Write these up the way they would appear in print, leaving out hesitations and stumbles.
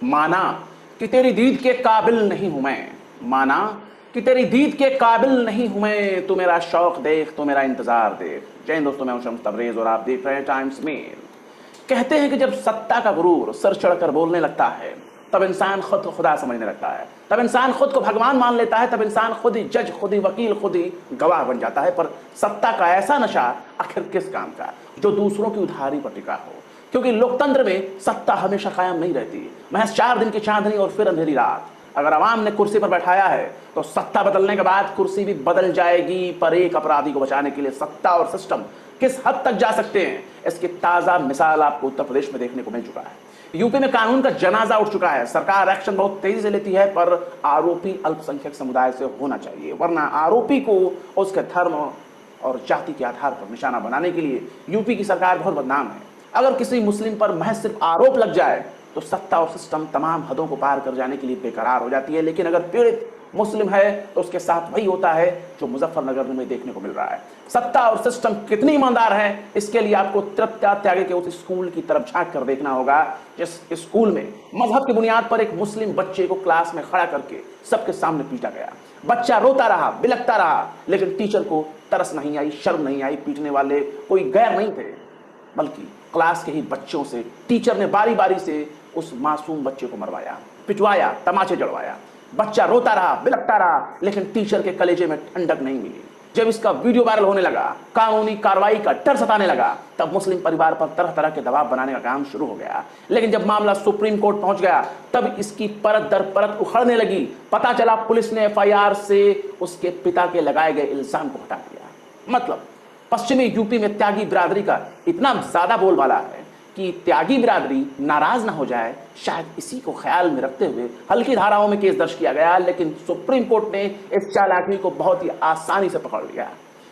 माना कि तेरी दीद के काबिल नहीं हूं मैं, माना कि तेरी दीद के काबिल नहीं हूं मैं, तू मेरा शौक देख, तू मेरा इंतजार देख। जय हिंद दोस्तों, मैं हूं शम्स तबरेज और आप देख रहे हैं टाइम्स मेल। कहते हैं कि जब सत्ता का गुरूर सर चढ़कर बोलने लगता है तब इंसान खुद को खुदा समझने लगता है, तब इंसान खुद को भगवान मान लेता है, तब इंसान खुद ही जज, खुद ही वकील, खुद ही गवाह बन जाता है। पर सत्ता का ऐसा नशा आखिर किस काम का जो दूसरों की उधारी पर टिका हो? क्योंकि लोकतंत्र में सत्ता हमेशा कायम नहीं रहती। महज 4 दिन की चांदनी और फिर अंधेरी रात। अगर आवाम ने कुर्सी पर बैठाया है तो सत्ता बदलने के बाद कुर्सी भी बदल जाएगी। पर एक अपराधी को बचाने के लिए सत्ता और सिस्टम किस हद तक जा सकते हैं, इसकी ताजा मिसाल आपको उत्तर प्रदेश में देखने को मिल चुका है। यूपी में कानून का जनाजा उठ चुका है। सरकार एक्शन बहुत तेजी से लेती है, पर आरोपी अल्पसंख्यक समुदाय से होना चाहिए, वरना आरोपी को उसके धर्म और जाति के आधार पर निशाना बनाने के लिए यूपी की सरकार बहुत बदनाम है। अगर किसी मुस्लिम पर महज सिर्फ आरोप लग जाए तो सत्ता और सिस्टम तमाम हदों को पार कर जाने के लिए बेकरार हो जाती है। लेकिन अगर पीड़ित मुस्लिम है तो उसके साथ वही होता है जो मुजफ्फरनगर में देखने को मिल रहा है। सत्ता और सिस्टम कितनी ईमानदार है, इसके लिए आपको तृप्त्या त्यागी के उस स्कूल की तरफ झांक कर देखना होगा जिस स्कूल में मजहब की बुनियाद पर एक मुस्लिम बच्चे को क्लास में खड़ा करके सबके सामने पीटा गया। बच्चा रोता रहा, बिलखता रहा, लेकिन टीचर को तरस नहीं आई, शर्म नहीं आई। पीटने वाले कोई गैर नहीं थे, बल्कि क्लास के ही बच्चों से टीचर ने बारी बारी से उस मासूम बच्चे को मरवाया, पिटवाया, तमाचे जड़वाया। बच्चा रोता रहा, बिलखता रहा, लेकिन टीचर के कलेजे में ठंडक नहीं मिली। जब इसका वीडियो वायरल होने लगा, कानूनी कार्रवाई का डर सताने लगा, तब मुस्लिम परिवार पर तरह तरह के दबाव बनाने का काम शुरू हो गया। लेकिन जब मामला सुप्रीम कोर्ट पहुंच गया तब इसकी परत दर परत उखड़ने लगी। पता चला पुलिस ने एफआईआर से उसके पिता के लगाए गए इल्जाम को हटा दिया। मतलब पश्चिमी यूपी में त्यागी बिरादरी का इतना ज्यादा बोलबाला है कि त्यागी बिरादरी नाराज ना हो जाए, शायद इसी को ख्याल में रखते हुए हल्की धाराओं में केस दर्ज किया गया। लेकिन सुप्रीम कोर्ट ने इस चालाकी को बहुत ही आसानी से पकड़ लिया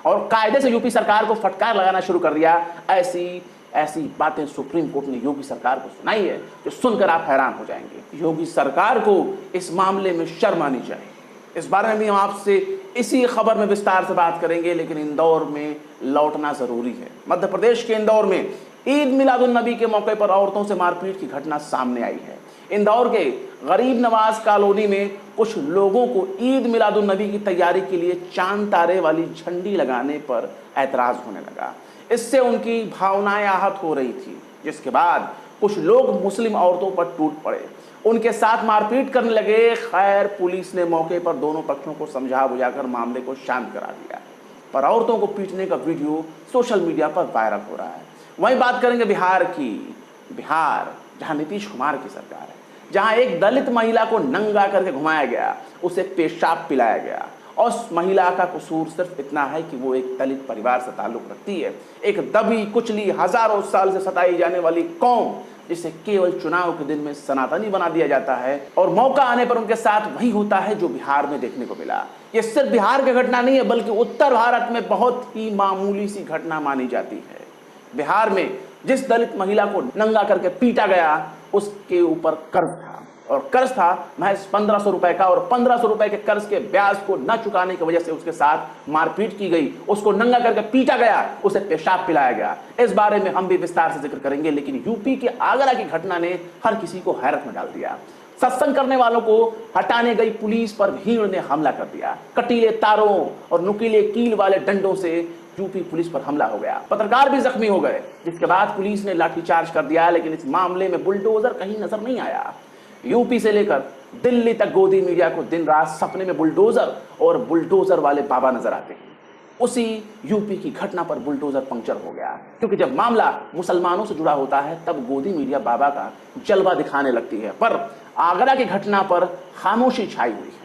और कायदे से यूपी सरकार को फटकार लगाना शुरू कर दिया। ऐसी बातें सुप्रीम कोर्ट ने योगी सरकार को सुनाई है जो सुनकर आप हैरान हो जाएंगे। योगी सरकार को इस मामले में शर्म आनी चाहिए। इस बारे में भी हम आपसे इसी खबर में विस्तार से बात करेंगे, लेकिन इंदौर में लौटना जरूरी है। मध्य प्रदेश के इंदौर में ईद मिलादुन नबी के मौके पर औरतों से मारपीट की घटना सामने आई है। इंदौर के गरीब नवाज कॉलोनी में कुछ लोगों को ईद मिलादुन नबी की तैयारी के लिए चांद तारे वाली झंडी लगाने पर ऐतराज होने लगा। इससे उनकी भावनाएं आहत हो रही थी, जिसके बाद कुछ लोग मुस्लिम औरतों पर टूट पड़े, उनके साथ मारपीट करने लगे। खैर, पुलिस ने मौके पर दोनों पक्षों को समझा बुझाकर मामले को शांत करा दिया, पर औरतों को पीटने का वीडियो सोशल मीडिया पर वायरल हो रहा है। वहीं बात करेंगे बिहार की। बिहार जहां नीतीश कुमार की सरकार है, जहां एक दलित महिला को नंगा करके घुमाया गया, उसे पेशाब पिलाया गया और उस महिला का कसूर सिर्फ इतना है कि वो एक दलित परिवार से ताल्लुक रखती है। एक दबी कुचली हजारों साल से सताई जाने वाली कौम, जिसे केवल चुनाव के दिन में सनातनी बना दिया जाता है और मौका आने पर उनके साथ वही होता है जो बिहार में देखने को मिला। ये सिर्फ बिहार की घटना नहीं है, बल्कि उत्तर भारत में बहुत ही मामूली सी घटना मानी जाती है। बिहार में जिस दलित महिला को नंगा करके पीटा गया उसके ऊपर कर्ज था, और कर्ज था महज 1500 रुपए का, और 1500 रुपए के कर्ज के ब्याज को न चुकाने की वजह से उसके साथ मारपीट की गई, उसको नंगा करके पीटा गया, उसे पेशाब पिलाया गया। इस बारे में हम भी विस्तार से जिक्र करेंगे। लेकिन यूपी के आगरा की घटना ने हर किसी को हैरत में डाल दिया। सत्संग करने वालों को हटाने गई पुलिस पर भीड़ ने हमला कर दिया। कटीले तारों और नुकीले कील वाले डंडों से यूपी पुलिस पर हमला हो गया। पत्रकार भी जख्मी हो गए, जिसके बाद पुलिस ने लाठीचार्ज कर दिया। लेकिन इस मामले में बुलडोजर कहीं नजर नहीं आया। यूपी से लेकर दिल्ली तक गोदी मीडिया को दिन रात सपने में बुलडोजर और बुलडोजर वाले बाबा नजर आते हैं। उसी यूपी की घटना पर बुलडोजर पंक्चर हो गया, क्योंकि जब मामला मुसलमानों से जुड़ा होता है तब गोदी मीडिया बाबा का जलवा दिखाने लगती है। पर आगरा की घटना पर खामोशी छाई हुई है।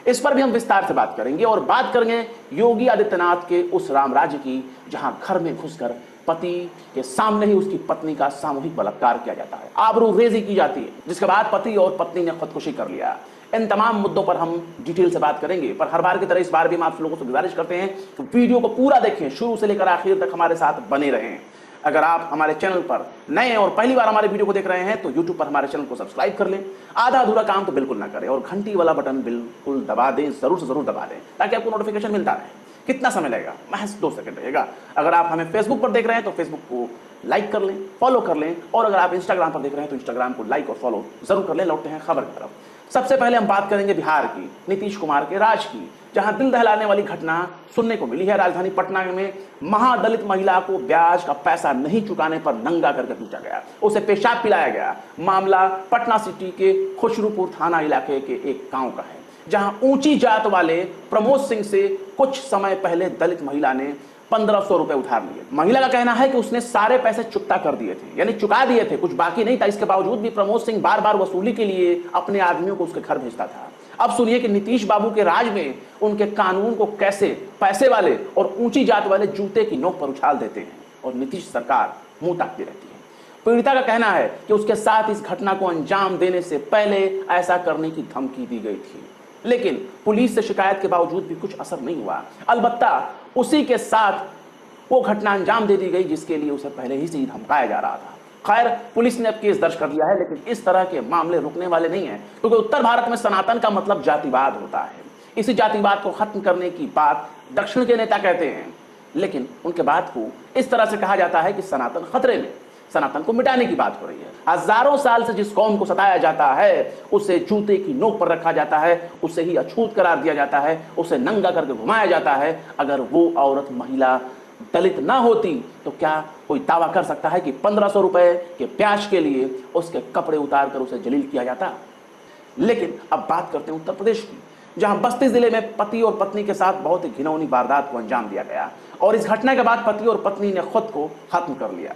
इस पर भी हम विस्तार से बात करेंगे और बात करेंगे योगी आदित्यनाथ के उस रामराज्य की, जहां घर में घुसकर पति के सामने ही उसकी पत्नी का सामूहिक बलात्कार किया जाता है, आबरूरेजी की जाती है, जिसके बाद पति और पत्नी ने खुदकुशी कर लिया। इन तमाम मुद्दों पर हम डिटेल से बात करेंगे, पर हर बार की तरह इस बार भी हम आप लोगों से गुजारिश करते हैं कि वीडियो को पूरा देखें, शुरू से लेकर आखिर तक हमारे साथ बने रहें। अगर आप हमारे चैनल पर नए हैं और पहली बार हमारे वीडियो को देख रहे हैं तो YouTube पर हमारे चैनल को सब्सक्राइब कर लें। आधा अधूरा काम तो बिल्कुल ना करें और घंटी वाला बटन बिल्कुल दबा दें, जरूर से जरूर दबा दें, ताकि आपको नोटिफिकेशन मिलता रहे। कितना समय लगेगा? महज 2 सेकंड लगेगा। अगर आप हमें फेसबुक पर देख रहे हैं तो फेसबुक को लाइक कर लें, फॉलो कर लें, और अगर आप इंस्टाग्राम पर देख रहे हैं तो इंस्टाग्राम को लाइक और फॉलो जरूर कर लें। लौटते हैं खबर की तरफ। सबसे पहले हम बात करेंगे बिहार की, नीतीश कुमार के राज की, जहां दिल दहलाने वाली घटना सुनने को मिली है। राजधानी पटना में महादलित महिला को ब्याज का पैसा नहीं चुकाने पर नंगा करके पीटा गया, उसे पेशाब पिलाया गया। मामला पटना सिटी के खुशरूपुर थाना इलाके के एक गांव का है, जहां ऊंची जात वाले प्रमोद सिंह से कुछ समय पहले दलित महिला ने 1500 रुपए उधार लिए। महिला का कहना है कि उसने सारे पैसे चुकता कर दिए थे, यानी चुका दिए थे, कुछ बाकी नहीं था। इसके बावजूद भी प्रमोद सिंह बार बार वसूली के लिए अपने आदमियों को उसके घर भेजता था। अब सुनिए कि नीतीश बाबू के राज में उनके कानून को कैसे पैसे वाले और ऊंची जात वाले जूते की नोक पर उछाल देते हैं, और नीतीश सरकार मुंह ताकती रहती है। पीड़िता का कहना है कि उसके साथ इस घटना को अंजाम देने से पहले ऐसा करने की धमकी दी गई थी, लेकिन पुलिस से शिकायत के बावजूद भी कुछ असर नहीं हुआ। अलबत्ता उसी के साथ वो घटना अंजाम दे दी गई जिसके लिए उसे पहले ही से ही धमकाया जा रहा था। खैर, पुलिस ने अब केस दर्ज कर लिया है, लेकिन इस तरह के मामले रुकने वाले नहीं हैं, क्योंकि उत्तर भारत में सनातन का मतलब जातिवाद होता है। इसी जातिवाद को खत्म करने की बात दक्षिण के नेता कहते हैं, लेकिन उनके बात को इस तरह से कहा जाता है कि सनातन खतरे में, सनातन को मिटाने की बात हो रही है। हजारों साल से जिस कौम को सताया जाता है, उसे जूते की नोक पर रखा जाता है, उसे ही अछूत करार दिया जाता है, उसे नंगा करके घुमाया जाता है। अगर वो औरत, महिला दलित ना होती तो क्या कोई दावा कर सकता है कि 1500 रुपए के प्याज के लिए उसके कपड़े उतार कर उसे जलील किया जाता? लेकिन अब बात करते हैं उत्तर प्रदेश की, जहां बस्ती जिले में पति और पत्नी के साथ बहुत ही घिनौनी वारदात को अंजाम दिया गया, और इस घटना के बाद पति और पत्नी ने खुद को खत्म कर लिया।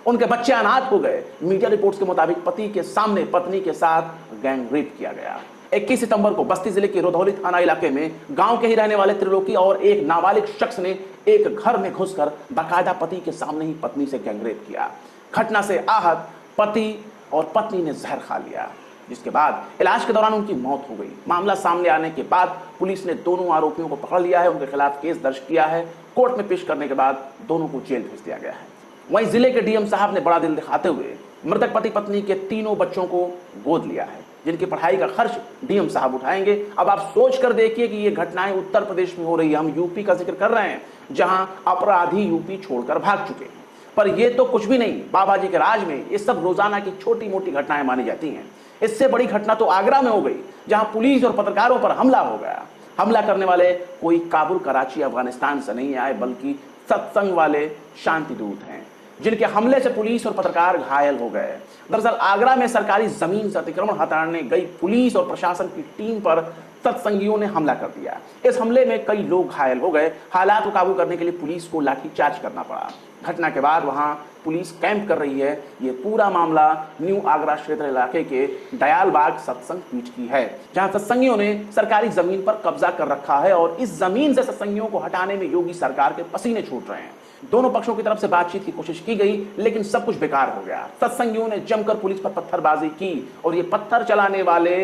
उनके बच्चे अनाथ हो गए। मीडिया रिपोर्ट्स के मुताबिक पति के सामने पत्नी के साथ गैंग रेप किया गया। 21 सितंबर को बस्ती जिले के रोधौली थाना इलाके में गांव के ही रहने वाले त्रिलोकी और एक नाबालिग शख्स ने एक घर में घुसकर बाकायदा पति के सामने ही पत्नी से गैंगरेप किया। घटना से आहत पति और पत्नी ने जहर खा लिया, जिसके बाद इलाज के दौरान उनकी मौत हो गई। मामला सामने आने के बाद पुलिस ने दोनों आरोपियों को पकड़ लिया है, उनके खिलाफ केस दर्ज किया है। कोर्ट में पेश करने के बाद दोनों को जेल भेज दिया गया है। वहीं जिले के डीएम साहब ने बड़ा दिल दिखाते हुए मृतक पति पत्नी के तीनों बच्चों को गोद लिया है, जिनकी पढ़ाई का खर्च डीएम साहब उठाएंगे। अब आप सोच कर देखिए कि ये घटनाएं उत्तर प्रदेश में हो रही है। हम यूपी का जिक्र कर रहे हैं, जहां अपराधी यूपी छोड़कर भाग चुके हैं, पर ये तो कुछ भी नहीं। बाबा जी के राज में ये सब रोजाना की छोटी मोटी घटनाएं मानी जाती हैं। इससे बड़ी घटना तो आगरा में हो गई, जहां पुलिस और पत्रकारों पर हमला हो गया। हमला करने वाले कोई काबुल, कराची, अफगानिस्तान से नहीं आए, बल्कि सत्संग वाले शांति दूत हैं, जिनके हमले से पुलिस और पत्रकार घायल हो गए। दरअसल आगरा में सरकारी जमीन से अतिक्रमण हटाने गई पुलिस और प्रशासन की टीम पर सत्संगियों ने हमला कर दिया। इस हमले में कई लोग घायल हो गए। हालात को काबू करने के लिए पुलिस को लाठीचार्ज करना पड़ा। घटना के बाद वहां पुलिस कैंप कर रही है। ये पूरा मामला न्यू आगरा क्षेत्र इलाके के दयालबाग सत्संग पीठ की है, जहां सत्संगियों ने सरकारी जमीन पर कब्जा कर रखा है, और इस जमीन से सत्संगियों को हटाने में योगी सरकार के पसीने छूट रहे हैं। दोनों पक्षों की तरफ से बातचीत की कोशिश की गई, लेकिन सब कुछ बेकार हो गया। सत्संगियों ने जमकर पुलिस पर पत्थरबाजी की, और ये पत्थर चलाने वाले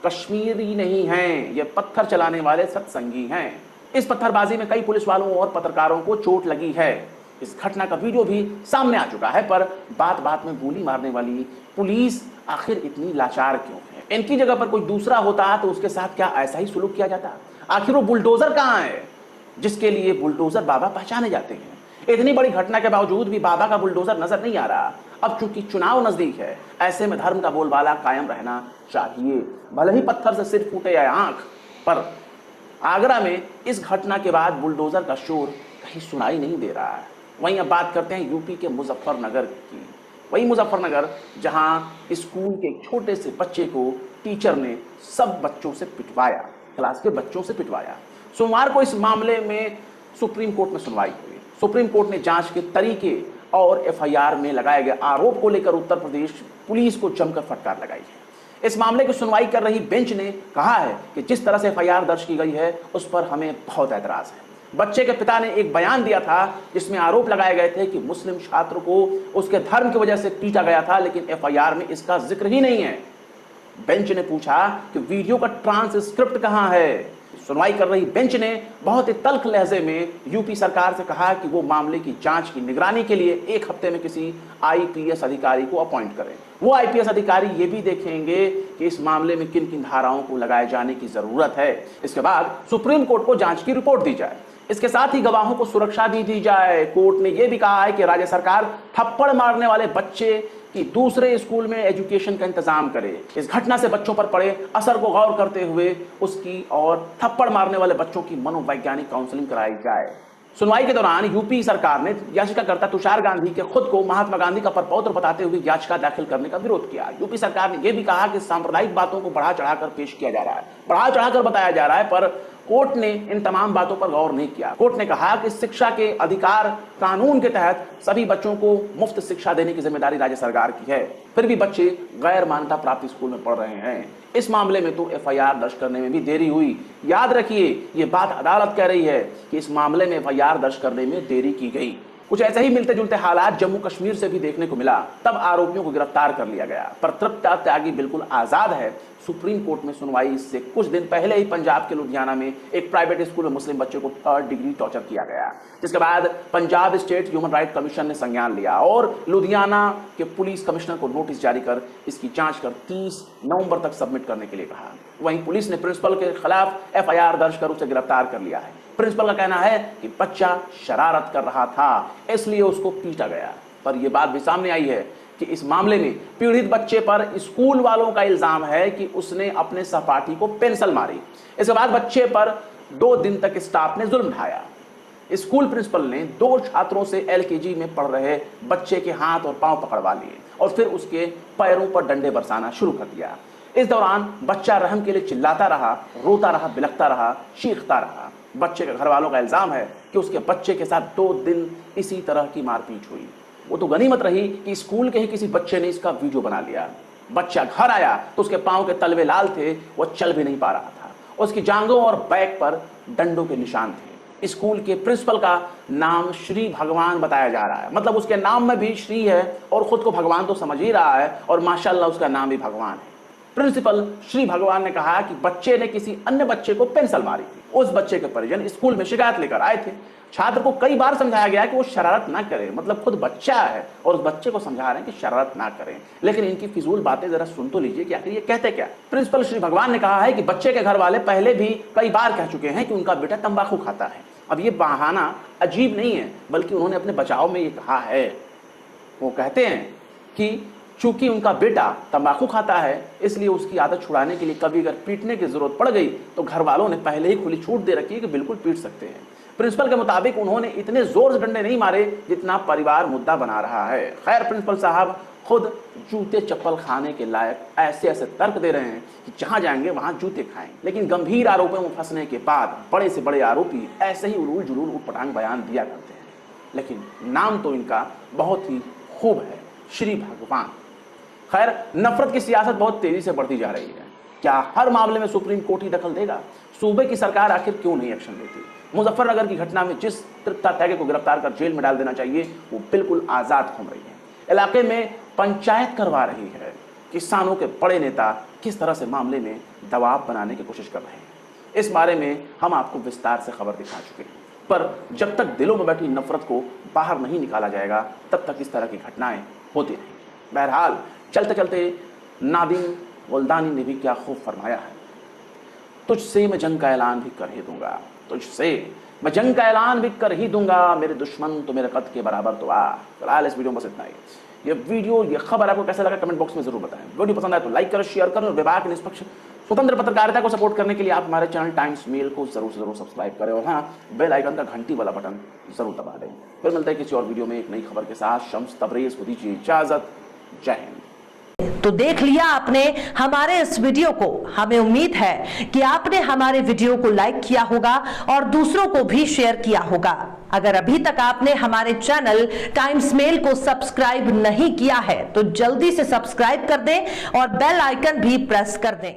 कश्मीरी नहीं हैं, ये पत्थर चलाने वाले सत्संगी हैं। इस पत्थरबाजी में कई पुलिस वालों और पत्रकारों को चोट लगी है। इस घटना का वीडियो भी सामने आ चुका है, पर बात बात में गोली मारने वाली पुलिस आखिर इतनी लाचार क्यों है? इनकी जगह पर कोई दूसरा होता तो उसके साथ क्या ऐसा ही सुलूक किया जाता? आखिर वो बुलडोजर कहां है जिसके लिए बुलडोजर बाबा पहचाने जाते हैं? इतनी बड़ी घटना के बावजूद भी बाबा का बुलडोजर नजर नहीं आ रहा। अब चूंकि चुनाव नजदीक है, ऐसे में धर्म का बोलबाला कायम रहना चाहिए, भले ही पत्थर से सिर फूटे या आंख। पर आगरा में इस घटना के बाद बुलडोजर का शोर कहीं सुनाई नहीं दे रहा है। वहीं अब बात करते हैं यूपी के मुजफ्फरनगर की। वही मुजफ्फरनगर, जहां स्कूल के एक छोटे से बच्चे को टीचर ने सब बच्चों से पिटवाया, क्लास के बच्चों से पिटवाया। सोमवार को इस मामले में सुप्रीम कोर्ट में सुनवाई हुई। सुप्रीम कोर्ट ने जांच के तरीके और एफआईआर में लगाए गए आरोप को लेकर उत्तर प्रदेश पुलिस को जमकर फटकार लगाई है। इस मामले की सुनवाई कर रही बेंच ने कहा है कि जिस तरह से एफआईआर दर्ज की गई है, उस पर हमें बहुत ऐतराज है। बच्चे के पिता ने एक बयान दिया था जिसमें आरोप लगाए गए थे कि मुस्लिम छात्र को उसके धर्म की वजह से पीटा गया था, लेकिन एफआईआर में इसका जिक्र ही नहीं है। बेंच ने पूछा कि वीडियो का ट्रांसक्रिप्ट कहां है? सुनवाई कर रही बेंच ने बहुत ही तल्ख लहजे में यूपी सरकार से कहा कि वो मामले की जांच की निगरानी के लिए 1 हफ्ते में किसी आईपीएस अधिकारी को अपॉइंट करें। वो आईपीएस अधिकारी ये भी देखेंगे कि इस मामले में किन किन धाराओं को लगाए जाने की जरूरत है। इसके बाद सुप्रीम कोर्ट को जांच की रिपोर्ट दी जाए। इसके साथ ही गवाहों को सुरक्षा भी दी जाए। कोर्ट ने यह भी कहा है कि राज्य सरकार थप्पड़ मारने वाले बच्चे कि दूसरे स्कूल में एजुकेशन का इंतजाम करे। इस घटना से बच्चों पर पड़े असर को गौर करते हुए उसकी और थप्पड़ मारने वाले बच्चों की मनोवैज्ञानिक काउंसलिंग कराई जाए। सुनवाई के दौरान यूपी सरकार ने याचिकाकर्ता तुषार गांधी के खुद को महात्मा गांधी का परपौत्र बताते हुए याचिका दाखिल करने का विरोध किया। यूपी सरकार ने यह भी कहा कि सांप्रदायिक बातों को बढ़ा चढ़ाकर पेश किया जा रहा है, बढ़ा चढ़ाकर बताया जा रहा है, पर कोर्ट ने इन तमाम बातों पर गौर नहीं किया। कोर्ट ने कहा कि शिक्षा के अधिकार कानून के तहत सभी बच्चों को मुफ्त शिक्षा देने की जिम्मेदारी राज्य सरकार की है। फिर भी बच्चे गैर मान्यता प्राप्त स्कूल में पढ़ रहे हैं। इस मामले में तो एफआईआर दर्ज करने में भी देरी हुई। याद रखिए, ये बात अदालत कह रही है कि इस मामले में एफआईआर दर्ज करने में देरी की गई। कुछ ऐसे ही मिलते जुलते हालात जम्मू कश्मीर से भी देखने को मिला। तब आरोपियों को गिरफ्तार कर लिया गया, पर तृप्ता त्यागी बिल्कुल आजाद है। सुप्रीम कोर्ट में सुनवाई से कुछ दिन पहले ही पंजाब के लुधियाना में एक प्राइवेट स्कूल में मुस्लिम बच्चे को 3rd डिग्री टॉर्चर किया गया, जिसके बाद Punjab state human right commission ने संज्ञान लिया और लुधियाना के पुलिस कमिश्नर को नोटिस जारी कर इसकी जांच कर 30 नवंबर तक सबमिट करने के लिए कहा। वहीं पुलिस ने प्रिंसिपल के खिलाफ एफआईआर दर्ज कर उसे गिरफ्तार कर लिया है। प्रिंसिपल का कहना है कि बच्चा शरारत कर रहा था, इसलिए उसको पीटा गया। पर यह बात भी सामने आई है कि इस मामले में पीड़ित बच्चे पर स्कूल वालों का इल्जाम है कि उसने अपने सहपाठी को पेंसिल मारी। इसके बाद बच्चे पर 2 दिन तक स्टाफ ने जुल्म ढाया। स्कूल प्रिंसिपल ने 2 छात्रों से एलकेजी में पढ़ रहे बच्चे के हाथ और पांव पकड़वा लिए और फिर उसके पैरों पर डंडे बरसाना शुरू कर दिया। इस दौरान बच्चा रहम के लिए चिल्लाता रहा, रोता रहा, बिलखता रहा, चीखता रहा। बच्चे के घर वालों का इल्जाम है कि उसके बच्चे के साथ 2 दिन इसी तरह की मारपीट हुई। वो तो गनीमत रही कि स्कूल के ही किसी बच्चे ने इसका वीडियो बना लिया। बच्चा घर आया तो उसके पांव के तलवे लाल थे, वो चल भी नहीं पा रहा था। उसकी जांघों और बैक पर डंडों के निशान थे। स्कूल के प्रिंसिपल का नाम श्री भगवान बताया जा रहा है, मतलब उसके नाम में भी श्री है और खुद को भगवान तो समझ ही रहा है और माशाल्लाह उसका नाम भी भगवान है। प्रिंसिपल श्री भगवान ने कहा कि बच्चे ने किसी अन्य बच्चे को पेंसिल मारी थी। उस बच्चे के परिजन स्कूल में शिकायत लेकर आए थे। छात्र को कई बार समझाया गया कि वो शरारत ना करे, मतलब खुद बच्चा है और उस बच्चे को समझा रहे हैं कि शरारत ना करें। लेकिन इनकी फिजूल बातें जरा सुन तो लीजिए कि आखिर ये कहते क्या। प्रिंसिपल श्री भगवान ने कहा है कि बच्चे के घर वाले पहले भी कई बार कह चुके हैं कि उनका बेटा तंबाकू खाता है। अब ये बहाना अजीब नहीं है, बल्कि उन्होंने अपने बचाव में ये कहा है। वो कहते हैं कि चूंकि उनका बेटा तंबाकू खाता है, इसलिए उसकी आदत छुड़ाने के लिए कभी अगर पीटने की जरूरत पड़ गई तो घर वालों ने पहले ही खुली छूट दे रखी है कि बिल्कुल पीट सकते हैं। प्रिंसिपल के मुताबिक उन्होंने इतने जोर से डंडे नहीं मारे जितना परिवार मुद्दा बना रहा है। खैर, प्रिंसिपल साहब खुद जूते चप्पल खाने के लायक ऐसे ऐसे तर्क दे रहे हैं कि जहां जाएंगे वहां जूते खाएं। लेकिन गंभीर आरोपों में फंसने के बाद बड़े से बड़े आरोपी ऐसे ही उलूल जुलूल उटपटांग बयान दिया करते हैं। लेकिन नाम तो इनका बहुत ही खूब है, श्री भगवान। खैर, नफरत की सियासत बहुत तेजी से बढ़ती जा रही है। क्या हर मामले में सुप्रीम कोर्ट ही दखल देगा? सूबे की सरकार आखिर क्यों नहीं एक्शन लेती? मुजफ्फरनगर की घटना में जिस तृप्ता त्यागी को गिरफ्तार कर जेल में डाल देना चाहिए, वो बिल्कुल आजाद घूम रही है, इलाके में पंचायत करवा रही है। किसानों के बड़े नेता किस तरह से मामले में दबाव बनाने की कोशिश कर रहे हैं, इस बारे में हम आपको विस्तार से खबर दिखा चुके हैं। पर जब तक दिलों में बैठी नफरत को बाहर नहीं निकाला जाएगा, तब तक इस तरह की घटनाएं होती रहेंगी। बहरहाल, चलते चलते नादिम वल्दानी ने भी क्या खूब फरमाया है, तुझसे मैं जंग का ऐलान भी कर ही दूंगा, तुझसे मैं जंग का ऐलान भी कर ही दूंगा, मेरे दुश्मन तो मेरे कद के बराबर तो आ। फिलहाल इस वीडियो में बस इतना ही। ये खबर आपको कैसा लगा कमेंट बॉक्स में जरूर बताएं। वीडियो पसंद आए तो लाइक करें, शेयर करें और विभाग की निष्पक्ष स्वतंत्र पत्रकारिता को सपोर्ट करने के लिए आप हमारे चैनल टाइम्स मेल को जरूर से जरूर सब्सक्राइब करें और हाँ, बेल आइकन का घंटी वाला बटन जरूर दबा दें। फिर मिलते हैं किसी और वीडियो में एक नई खबर के साथ। शम्स तबरेज को दीजिए इजाजत। जय हिंद। तो देख लिया आपने हमारे इस वीडियो को। हमें उम्मीद है कि आपने हमारे वीडियो को लाइक किया होगा और दूसरों को भी शेयर किया होगा। अगर अभी तक आपने हमारे चैनल टाइम्स मेल को सब्सक्राइब नहीं किया है तो जल्दी से सब्सक्राइब कर दें और बेल आइकन भी प्रेस कर दें।